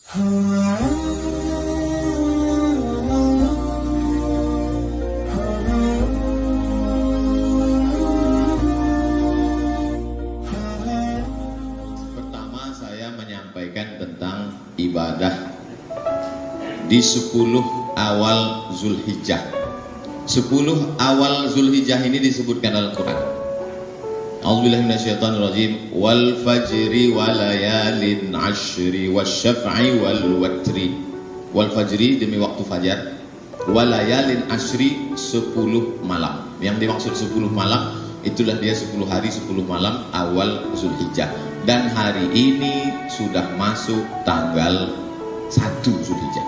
Pertama saya menyampaikan tentang ibadah di 10 awal Zulhijjah. 10 awal Zulhijjah ini disebutkan dalam Quran. A'udzubillahi minasyaitonirrajim. Wal fajri walayalin ashri wasyaf'i wal watri. Wal fajri demi waktu fajar, walayalin ashri 10 malam. Yang dimaksud 10 malam itulah dia 10 hari 10 malam awal Zulhijjah. Dan hari ini sudah masuk tanggal 1 Zulhijjah.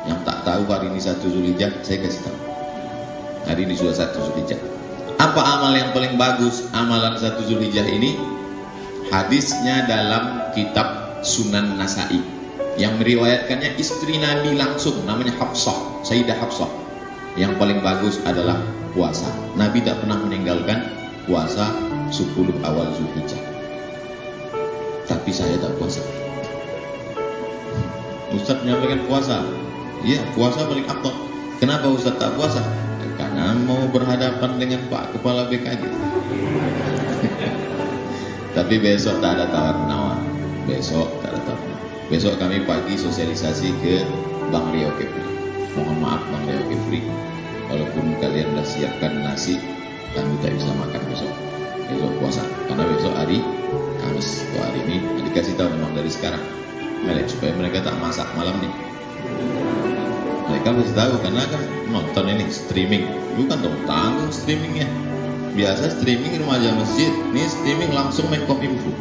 Yang tak tahu hari ini 1 Zulhijjah, saya kasih tahu. Hari ini sudah 1 Zulhijjah. Apa amal yang paling bagus? Amalan 1 Zulhijjah ini hadisnya dalam kitab Sunan Nasa'i, yang meriwayatkannya istri Nabi langsung, namanya Hafsah, Sayyidah Hafsah. Yang paling bagus adalah puasa. Nabi tak pernah meninggalkan puasa 10 awal Zulhijjah. Tapi saya tak puasa. Ustaz menyampaikan puasa. Iya, puasa paling afdal. Kenapa Ustaz tak puasa? Karena mau berhadapan dengan Pak Kepala BKD. Tapi besok tak ada tawar-menawar. Besok tak ada tawar-menawar. Besok kami pagi sosialisasi ke Bang Rio Kepri. Mohon maaf Bang Rio Kepri, walaupun kalian sudah siapkan nasi, kami tak bisa makan besok. Besok puasa, karena besok hari Kamis. Hari ini dikasih tahu memang dari sekarang, supaya mereka tak masak malam nih. Mereka harus tahu karena kan nonton ini streaming, bukan dong tanggung streamingnya. Biasa streaming remaja masjid, ini streaming langsung main Kominfo.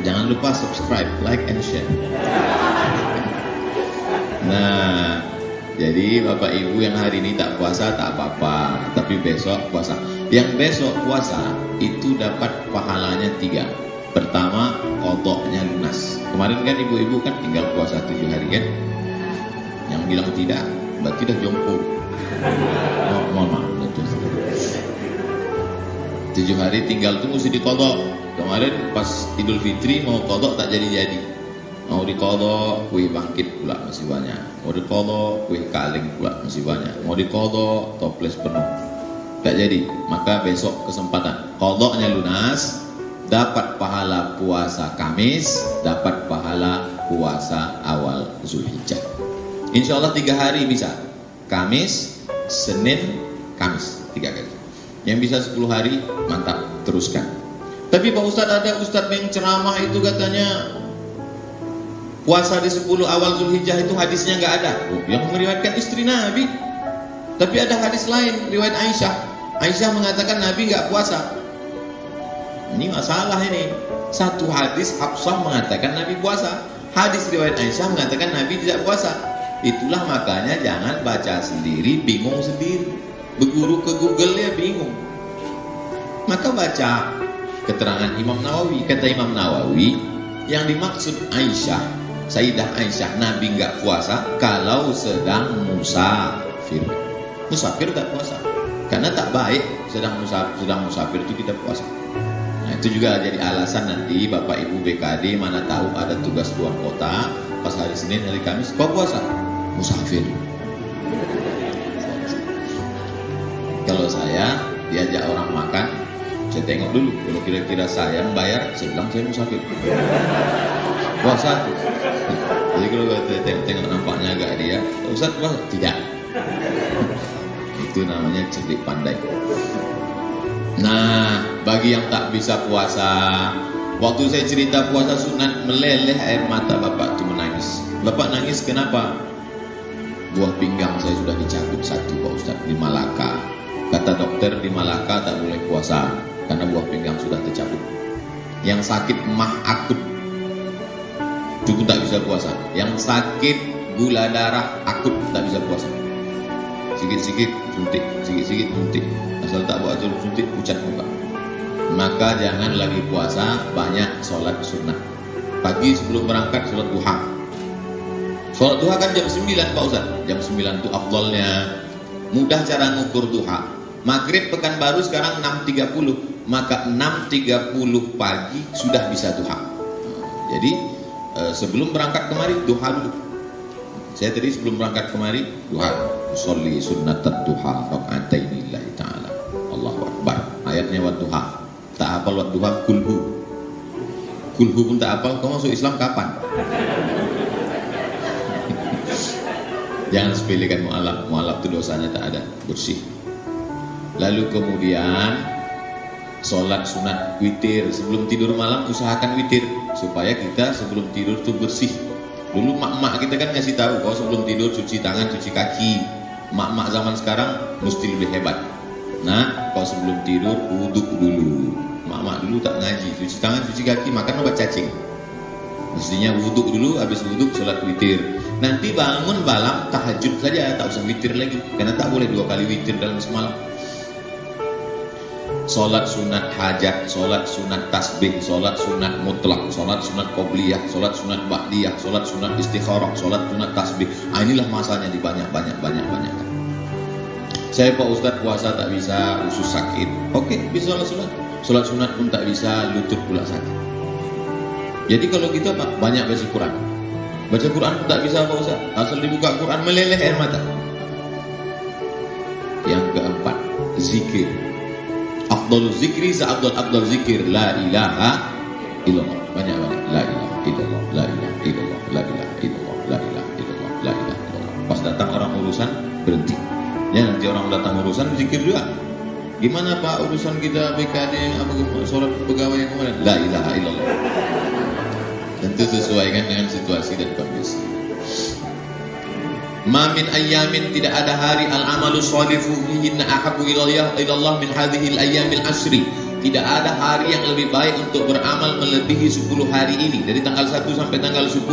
Jangan lupa subscribe, like and share. Nah, jadi Bapak Ibu yang hari ini tak puasa tak apa-apa, tapi besok puasa. Yang besok puasa itu dapat pahalanya 3. Pertama, qadha'nya lunas. Kemarin kan ibu-ibu kan tinggal puasa 7 hari kan? Yang bilang tidak, berarti dah jompo. Mohon maaf. 7 hari tinggal itu mesti diqadha. Kemarin pas Idul Fitri mau qadha tak jadi-jadi. Mau diqadha, kue bangkit pula masih banyak. Mau diqadha, kue kaleng pula masih banyak. Mau diqadha, toples penuh. Tak jadi. Maka besok kesempatan. Qadha'nya lunas, dapat pahala puasa Kamis, dapat pahala puasa awal Zulhijjah. Insya Allah 3 hari bisa. Kamis, Senin, Kamis 3 kali. Yang bisa 10 hari, mantap, teruskan. Tapi Pak Ustadz, ada Ustadz yang ceramah itu katanya puasa di 10 awal Zulhijjah itu hadisnya nggak ada. Yang meriwayatkan istri Nabi. Tapi ada hadis lain, riwayat Aisyah. Aisyah mengatakan Nabi nggak puasa. Ini masalah ini. Satu hadis Hafsah mengatakan Nabi puasa. Hadis riwayat Aisyah mengatakan Nabi tidak puasa. Itulah makanya jangan baca sendiri, bingung sendiri. Berguru ke Google ya bingung. Maka baca keterangan Imam Nawawi. Kata Imam Nawawi, yang dimaksud Aisyah, Sayyidah Aisyah, Nabi enggak puasa kalau sedang musafir. Musafir tak puasa. Karena tak baik sedang musafir itu kita puasa. Nah, itu juga jadi alasan nanti Bapak Ibu BKD mana tahu ada tugas luar kota, pas hari Senin hari Kamis kok puasa? Musafir. Kalau saya diajak orang makan, saya tengok dulu. Kalau kira-kira saya yang bayar, saya bilang saya musafir. Puasa. Jadi kalau tengok nampaknya agak dia, Ustaz puasa? Tidak. Itu namanya cerdik pandai. Nah, bagi yang tak bisa puasa, waktu saya cerita puasa sunat, meleleh air mata bapak itu menangis. Bapak nangis kenapa? Buah pinggang saya sudah dicabut 1 Pak Ustaz di Malaka. Kata dokter di Malaka tak boleh puasa karena buah pinggang sudah tercabut. Yang sakit mah akut itu tak bisa puasa. Yang sakit gula darah akut tak bisa puasa. Sikit-sikit suntik, sikit-sikit suntik. Asal tak buat suntik pucat muka. Maka jangan lagi puasa, banyak sholat sunnah. Pagi sebelum berangkat sholat duha. Sholat duha kan jam 9 Pak Ustaz. Jam 9 itu afdalnya. Mudah cara ngukur duha. Maghrib Pekanbaru sekarang 6.30. Maka 6.30 pagi sudah bisa duha. Jadi sebelum berangkat kemari duha dulu. Saya tadi sebelum berangkat kemari duha, usolli sunnatat duha raka'ataini lillahi ta'ala. Allahu akbar. Ayatnya wadduha. Tak hafal wadduha kulhu. Kulhu pun tak hafal, kau masuk Islam kapan? Jangan sepelekan mu'alaf. Mu'alaf itu dosanya tak ada, bersih. Lalu kemudian sholat sunat witir. Sebelum tidur malam usahakan witir, supaya kita sebelum tidur itu bersih. Dulu mak-mak kita kan ngasih tahu kalau sebelum tidur cuci tangan, cuci kaki. Mak-mak zaman sekarang mesti lebih hebat. Nah, kalau sebelum tidur wudhu dulu. Mak-mak dulu tak ngaji, cuci tangan, cuci kaki, makan obat cacing. Mestinya wudhu dulu, habis wudhu sholat witir. Nanti bangun malam tahajud saja, tak usah witir lagi, karena tak boleh 2 kali witir dalam semalam. Sholat sunat hajat, sholat sunat tasbih, sholat sunat mutlak, sholat sunat qobliyah, sholat sunat ba'diyah, sholat sunat istikharah, sholat sunat tasbih. Inilah masanya dibanyak-banyak. Saya Pak Ustadz puasa tak bisa, usus sakit. Oke, bisa sholat sunat. Sholat sunat pun tak bisa, lutut pula sakit. Jadi kalau kita banyak baca Quran. Baca Quran pun tak bisa Pak Ustadz. Asal dibuka Quran meleleh air mata. Yang keempat, zikir. Afdal zikri seafdal zikir la ilaha illallah. Banyak la ilaha illallah, la ilaha illallah, la ilaha illallah, la ilaha illallah, la ilaha illallah. Pas datang orang urusan berhenti. Ya, nanti orang datang urusan zikir juga. Gimana Pak urusan kita BKD apa sholat pegawai yang kemarin? La ilaha illallah. Tentu sesuaikan dengan situasi dan kondisi. Ma min ayyamin, tidak ada hari al-amalu shalihu fihinna ahabbu ilallah min hadhil ayyamil ashri. Tidak ada hari yang lebih baik untuk beramal melebihi 10 hari ini, dari tanggal 1 sampai tanggal 10.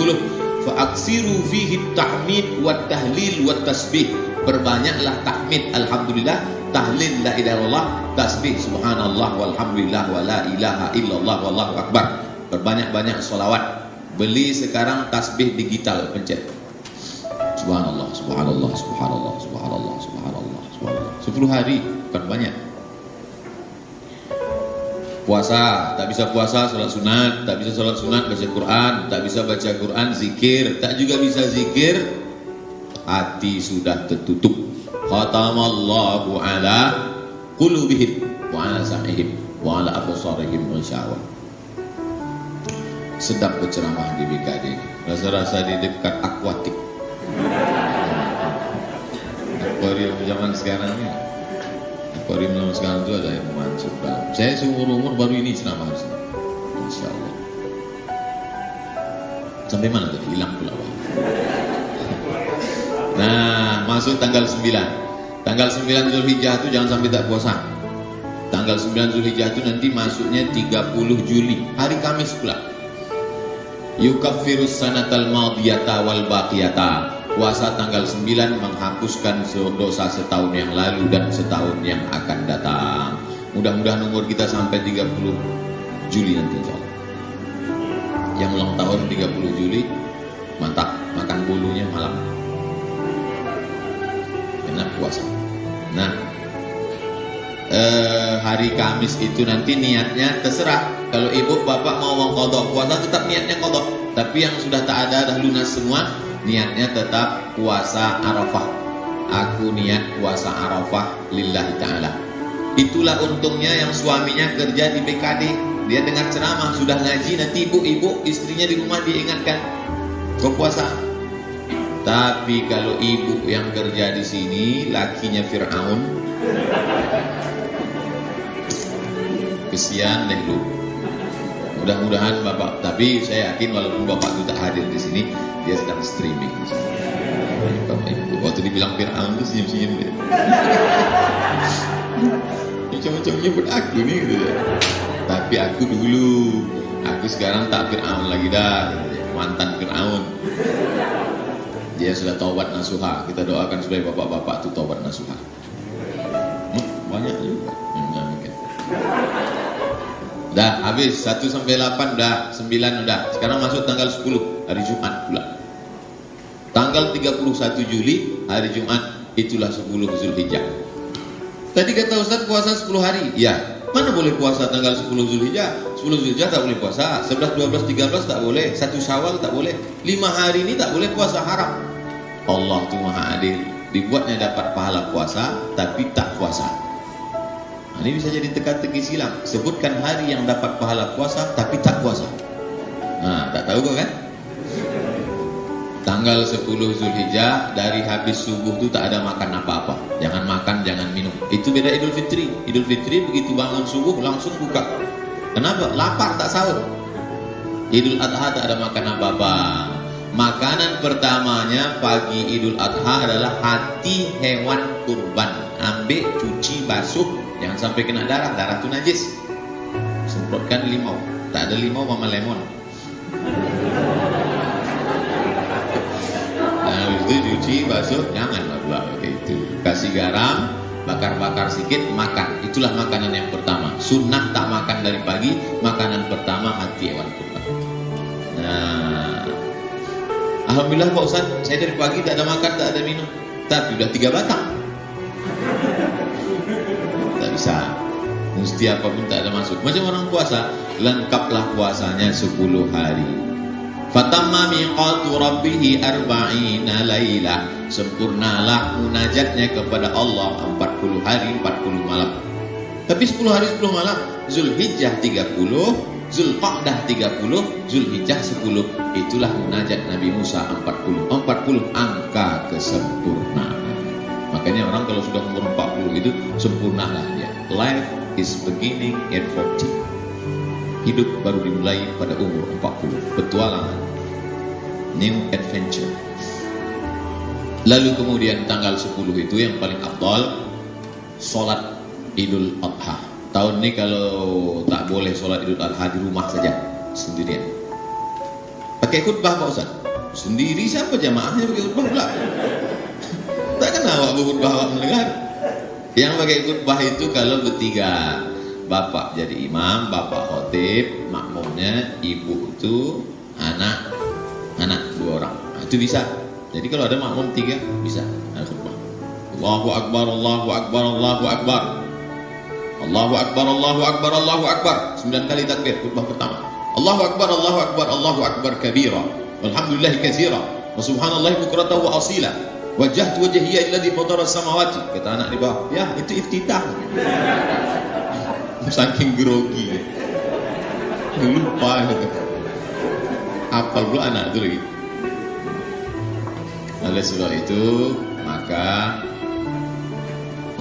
Fa aksiru fihi tahmid wat tahlil wat tasbih. Perbanyaklah tahmid alhamdulillah, tahlil la ilaha illallah, tasbih subhanallah walhamdulillah wa la ilaha illallah wallahu akbar. Perbanyak-banyak sholawat. Beli sekarang tasbih digital, pencet subhanallah, subhanallah, subhanallah, subhanallah, subhanallah, subhanallah. 10 hari, bukan banyak. Puasa, tak bisa puasa, sholat sunat. Tak bisa sholat sunat, baca Quran. Tak bisa baca Quran, zikir. Tak juga bisa zikir, hati sudah tertutup. Khatamallahu ala qulubihim wa ala sam'ihim wa ala absarihim ghishawa. Sedap berceramah di BKD. Rasa-rasa di dekat akuatik. Akuarium zaman sekarang ini. Akuarium zaman sekarang itu ada yang memancing dalam. Saya seumur-umur baru ini ceramah di sini. Insya Allah. Sampai mana tadi? Hilang pula. Nah, masuk tanggal 9. Tanggal 9 Zulhijjah itu jangan sampai tak puasa. Tanggal 9 Zulhijjah itu nanti masuknya 30 Juli, hari Kamis pula. Yukaffirus sanatal madiyata wal baqiyata. Puasa tanggal 9 menghapuskan dosa setahun yang lalu dan setahun yang akan datang. Mudah-mudahan umur kita sampai 30 Juli nanti insyaallah. Yang ulang tahun 30 Juli, mantap, makan bulunya malam. Enak puasa. Nah, hari Kamis itu nanti niatnya terserah. Kalau ibu bapak mau qadha puasa, tetap niatnya qadha. Tapi yang sudah tak ada dah lunas semua, niatnya tetap puasa Arafah. Aku niat puasa Arafah lillahi ta'ala. Itulah untungnya yang suaminya kerja di BKD. Dia dengar ceramah, sudah ngaji, nanti ibu-ibu istrinya di rumah diingatkan, kau puasa. Tapi kalau ibu yang kerja di sini lakinya Fir'aun, kesian deh lu. Mudah-mudahan bapak, tapi saya yakin walaupun bapak itu tak hadir di sini, dia sedang streaming di sini. Waktu dibilang Fir'aun itu senyum-senyum dia. Ini cuma-cuma nyebut aku nih gitu ya. Tapi aku dulu, aku sekarang tak Fir'aun lagi dah, mantan Fir'aun. Dia sudah taubat nasuha. Kita doakan supaya bapak-bapak itu taubat nasuha. Banyak juga. Mungkin. Dah habis 1 sampai 8 dah, 9 udah. Sekarang masuk tanggal 10 hari Jumat pula. Tanggal 31 Juli hari Jumat, itulah 10 Zulhijjah. Tadi kata Ustaz puasa 10 hari. Ya, Mana boleh puasa tanggal 10 Zulhijjah? 10 Zulhijjah tak boleh puasa, 11, 12, 13 tak boleh, 1 Syawal tak boleh, 5 hari ini tak boleh puasa, haram. Allah tu maha adil, dibuatnya dapat pahala puasa tapi tak puasa. Nah, ini bisa jadi teka-teki silang. Sebutkan hari yang dapat pahala puasa tapi tak puasa. Nah, tak tahu kau kan? Tanggal 10 Zulhijjah dari habis subuh tu tak ada makan apa-apa. Jangan makan, jangan minum. Itu beda Idul Fitri. Idul Fitri begitu bangun subuh langsung buka. Kenapa? Lapar tak sahur. Idul Adha tak ada makan apa-apa. Makanan pertamanya pagi Idul Adha adalah hati hewan kurban. Ambil, cuci, basuh, jangan sampai kena darah. Darah tu najis. Semprotkan limau. Tak ada limau mama lemon. Nah, itu cuci, basuh, jangan pula itu. Kasih garam, bakar-bakar sedikit, makan. Itulah makanan yang pertama. Sunnah tak makan dari pagi. Makanan pertama hati hewan kurban. Nah, alhamdulillah Pak Ustaz, saya dari pagi tak ada makan, tak ada minum. Tapi sudah 3 batang. Tak bisa. Mesti apapun tak ada masuk. Macam orang puasa, lengkaplah puasanya 10 hari. Fatamma miqatu rabbih 40 laila. Sempurnalah munajatnya kepada Allah 40 hari 40 malam. Tapi 10 hari 10 malam, Zulhijjah 30, Zulqa'dah 30, Zulhijjah 10. Itulah munajat Nabi Musa 40. 40 angka kesempurnaan. Makanya orang kalau sudah umur 40 itu sempurnalah dia. Life is beginning at 40. Hidup baru dimulai pada umur 40. Petualangan, new adventure. Lalu kemudian tanggal 10 itu yang paling afdal, solat Idul Adha. Tahun ini kalau tak boleh solat Idul Adha di rumah saja, sendirian. Pakai khutbah Pak Ustaz? Sendiri siapa jamaahnya pakai khutbah pula? Tak kenal awak berkhutbah awak mendengar. Yang pakai khutbah itu kalau bertiga. Bapak jadi imam, bapak khotib, makmumnya ibu itu anak 2 orang. Nah, itu bisa. Jadi kalau ada makmum 3 bisa ada khutbah. Allahu Akbar, Allahu Akbar, Allahu Akbar. Allahu Akbar, Allahu Akbar, Allahu Akbar. 9 kali takbir khutbah pertama. Allahu Akbar, Allahu Akbar, Allahu Akbar kabira. Walhamdulillah katsira. Wa subhanallahi bukratan wa asila. Wajjahtu wajhiya alladhi fatara as-samawati. Kata anak di bawah, ya itu iftitah. Saking grogi, lupa gitu. Apal pula anak itu lagi. Oleh sebab itu, maka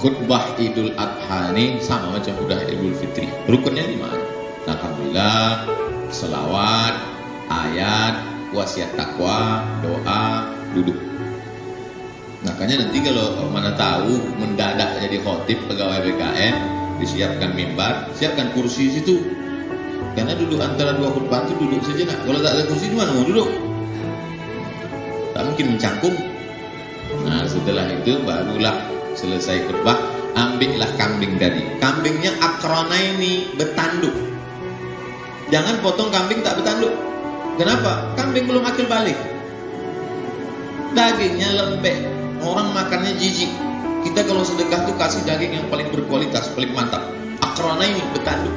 khutbah Idul Adha ini sama macam khutbah Idul Fitri. Rukunnya 5. Alhamdulillah, selawat, ayat, wasiat takwa, doa, duduk. Makanya nanti kalau mana tahu mendadak jadi khotib pegawai BKN, disiapkan mimbar, siapkan kursi situ. Karena duduk antara 2 khutbah itu duduk sejenak. Kalau tak ada kursi, mana mau duduk? Tak mungkin mencangkung. Nah, setelah itu barulah selesai khutbah, ambillah kambing tadi. Kambingnya akranaini, bertanduk. Jangan potong kambing tak bertanduk. Kenapa? Kambing belum akil balik. Dagingnya lembek, orang makannya jijik. Kita kalau sedekah tuh kasih daging yang paling berkualitas, paling mantap. Akranaini, bertanduk.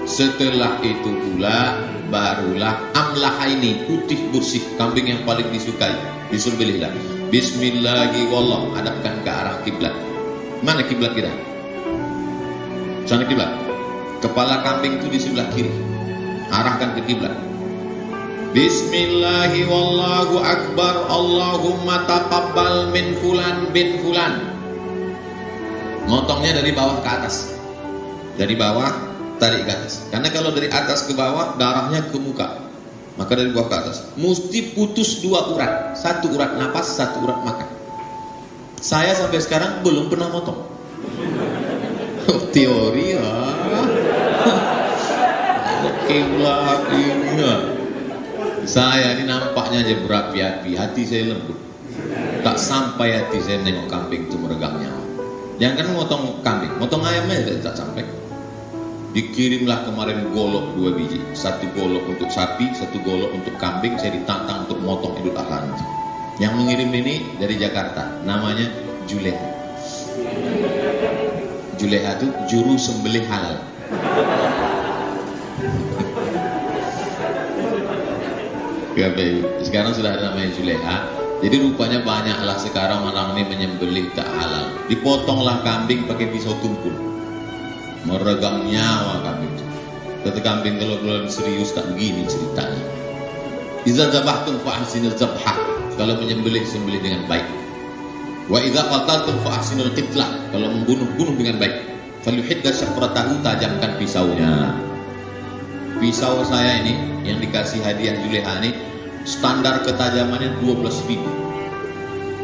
Setelah itu pula barulah amlahaini, putih bersih, kambing yang paling disukai. Disuruh pilihlah. Bismillahi wallah, hadapkan ke arah kiblat. Mana kiblat kita? Sana kiblat. Kepala kambing itu di sebelah kiri. Arahkan ke kiblat. Bismillahi wallahu akbar, Allahumma taqabbal min fulan bin fulan. Motongnya dari bawah ke atas. Dari bawah tarik ke atas. Karena kalau dari atas ke bawah darahnya ke muka. Maka dari bawah ke atas mesti putus 2 urat. 1 urat napas, 1 urat makan. Saya sampai sekarang belum pernah motong. Teori ya. Oke pula ini ya. Saya ini nampaknya aja berapi-api, hati saya lembut. Tak sampai hati saya nengok kambing itu meregang nyawa. Jangan kan motong kambing, motong ayam aja tak sampai. Dikirimlah kemarin golok 2 biji, 1 golok untuk sapi, 1 golok untuk kambing. Saya ditantang untuk motong Idul Adha. Yang mengirim ini dari Jakarta, namanya Juleha. Juleha itu juru sembelih halal. Sekarang sudah ada namanya Juleha. Jadi rupanya banyaklah sekarang orang ini menyembelih tak halal. Dipotonglah kambing pakai pisau tumpul. Meregang nyawa kambing. Kata kambing kalau belum serius tak begini ceritanya. Iza zabahtum fa ahsinul zabha. Kalau menyembelih sembelih dengan baik. Wa idza qataltum fa ahsinul qitlah. Kalau membunuh dengan baik. Falyuhidda syafratahu, tajamkan pisaunya. Pisau saya ini yang dikasih hadiah Juleha ini standar ketajamannya 12.000.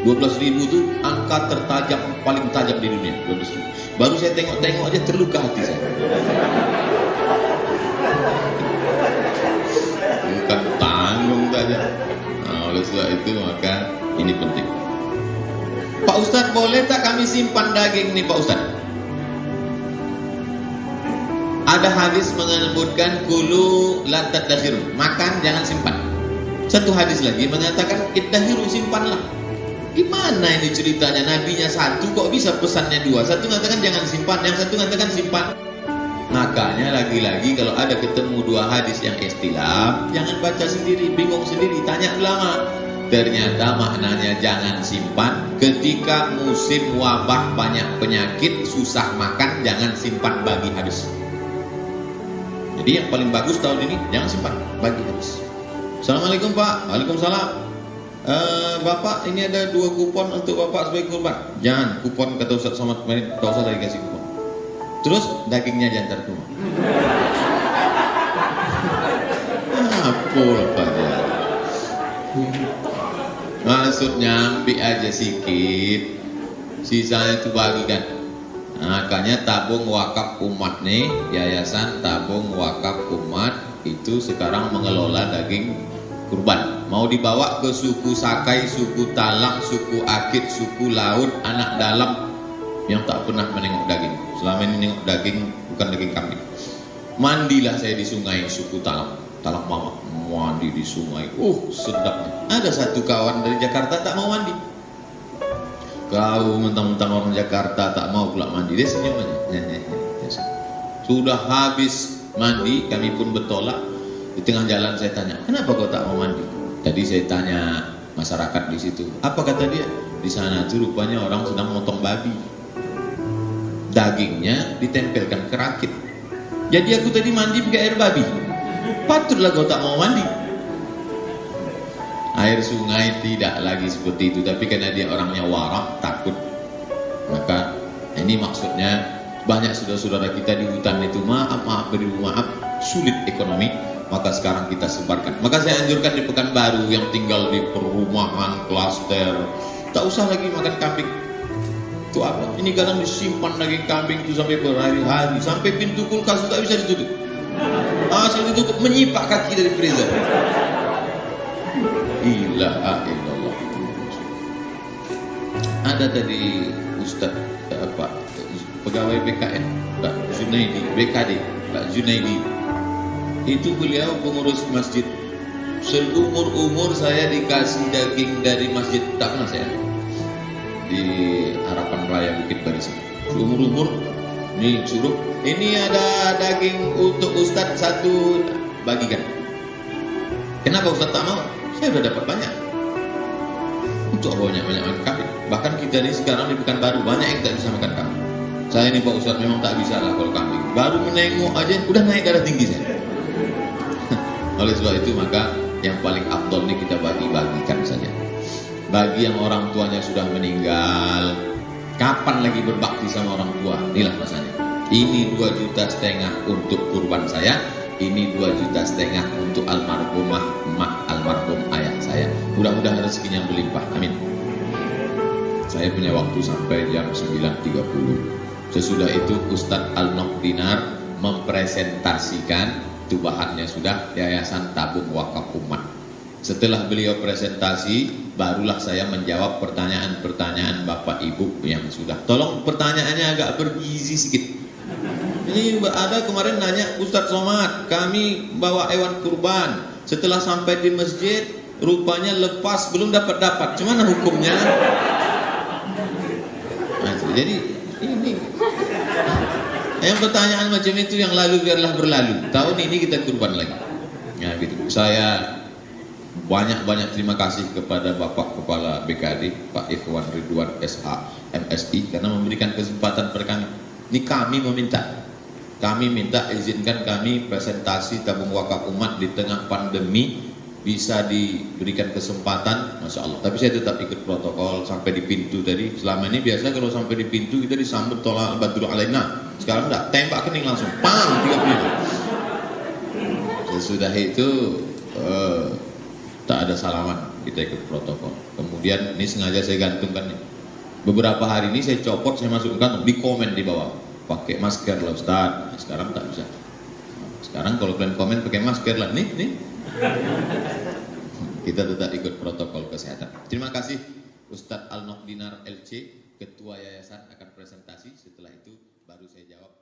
12.000 itu angka tertajam paling tajam di dunia. 12.000. Baru saya tengok-tengok aja terluka hati saya. Bukan tanggung saja. Nah, oleh sebab itu maka ini penting. Pak Ustadz, boleh tak kami simpan daging nih Pak Ustadz? Ada hadis menyebutkan kulu la tadakhiru, makan jangan simpan. Satu hadis lagi mengatakan iddahiru, simpanlah. Gimana ini ceritanya? Nabinya satu kok bisa pesannya dua? Satu mengatakan jangan simpan, yang satu mengatakan simpan. Makanya lagi-lagi kalau ada ketemu dua hadis yang istilah, jangan baca sendiri, bingung sendiri, tanya ulama. Ternyata maknanya jangan simpan ketika musim wabah, banyak penyakit, susah makan, jangan simpan bagi habis. Jadi yang paling bagus tahun ini jangan simpan, bagi habis. Assalamualaikum Pak. Waalaikumsalam. Bapak, ini ada 2 kupon untuk Bapak sebagai kurban. Jangan, kupon kata Ustaz Somad kemarin, tak usah lagi kasih kupon. Terus dagingnya jangan ke rumah. Apa Pak dia? Maksudnya ambil aja sedikit, sisanya itu bagikan. Makanya tabung wakaf umat nih, yayasan tabung wakaf umat itu sekarang mengelola daging kurban. Mau dibawa ke suku Sakai, suku Talang, suku Akit, suku Laut, anak dalam yang tak pernah menengok daging. Selama ini nengok daging bukan daging kambing. Mandilah saya di sungai suku Talang, Talang Mama, mandi di sungai. Sedap. Ada satu kawan dari Jakarta tak mau mandi. Kau mentang-mentang orang Jakarta tak mau pula mandi, dia senyum aja. Sudah habis mandi, kami pun bertolak. Di tengah jalan saya tanya, kenapa kau tak mau mandi? Tadi saya tanya masyarakat di situ, apa kata dia? Di sana itu rupanya orang sedang motong babi, dagingnya ditempelkan ke rakit. Jadi aku tadi mandi pakai air babi. Patutlah kau tak mau mandi. Air sungai tidak lagi seperti itu, tapi karena dia orangnya warak, takut. Maka ini maksudnya banyak saudara-saudara kita di hutan itu maaf, beribu maaf, sulit ekonomi. Maka sekarang kita sebarkan. Maka saya anjurkan di Pekanbaru yang tinggal di perumahan klaster, tak usah lagi makan kambing. Itu apa? Ini kadang disimpan daging kambing itu sampai berhari-hari, sampai pintu kulkas tak bisa ditutup. Asal ditutup menyipak kaki dari freezer. Ilaha illallah. Ada tadi Ustaz pegawai BKN Pak Junaidi, BKD Pak Junaidi. Itu beliau pengurus masjid. Seumur-umur saya dikasih daging dari masjid, tak pernah saya di Harapan Raya Bukit Barisan. Seumur-umur nih suruh, ini ada daging untuk Ustaz satu, bagikan. Kenapa Ustaz tak mau? Saya sudah dapat banyak. Untuk banyak-banyak makan kambing. Bahkan kita ini sekarang di Pekanbaru banyak yang tak bisa makan kambing. Saya ini Pak Ustaz memang tak bisa lah kalau kambing. Baru menengok aja udah naik darah tinggi saya. Oleh sebab itu maka yang paling afdol ini kita bagi-bagikan saja. Bagi yang orang tuanya sudah meninggal, kapan lagi berbakti sama orang tua? Inilah masanya. Ini 2,5 juta untuk kurban saya. Ini 2,5 juta untuk almarhumah emak almarhum ayah saya. Mudah-mudahan rezekinya berlimpah. Amin. Saya punya waktu sampai jam 9.30. Sesudah itu Ustadz Al-Nokdinar mempresentasikan, itu bahannya sudah, Yayasan Tabung Wakaf Umat. Setelah beliau presentasi, barulah saya menjawab pertanyaan-pertanyaan Bapak Ibu yang sudah. Tolong pertanyaannya agak bergizi sedikit. Ini ada kemarin nanya, Ustadz Somad, kami bawa hewan kurban. Setelah sampai di masjid, rupanya lepas, belum dapat. Cuman hukumnya? Nah, jadi ini Yang pertanyaan macam itu yang lalu biarlah berlalu. Tahun ini kita kurban lagi. Ya gitu. Saya banyak terima kasih kepada Bapak Kepala BKD, Pak Ikhwan Ridwan SH MSI karena memberikan kesempatan kepada kami. Ini kami minta izinkan kami presentasi tabung wakaf umat di tengah pandemi bisa diberikan kesempatan, Masya Allah. Tapi saya tetap ikut protokol sampai di pintu tadi. Selama ini biasa kalau sampai di pintu kita disambut tolak badru alaina. Sekarang enggak, tembak kening langsung, pam 30. Sesudah itu tak ada salaman, kita ikut protokol. Kemudian ini sengaja saya gantungkan nih. Beberapa hari ini saya copot, saya masukkan di komen di bawah, pakai masker lah Ustaz. Nah, sekarang tak bisa. Sekarang kalau kalian komen pakai masker lah, nih. Kita tetap ikut protokol kesehatan. Terima kasih Ustadz Al-Nokdinar LC, Ketua Yayasan akan presentasi. Setelah itu baru saya jawab.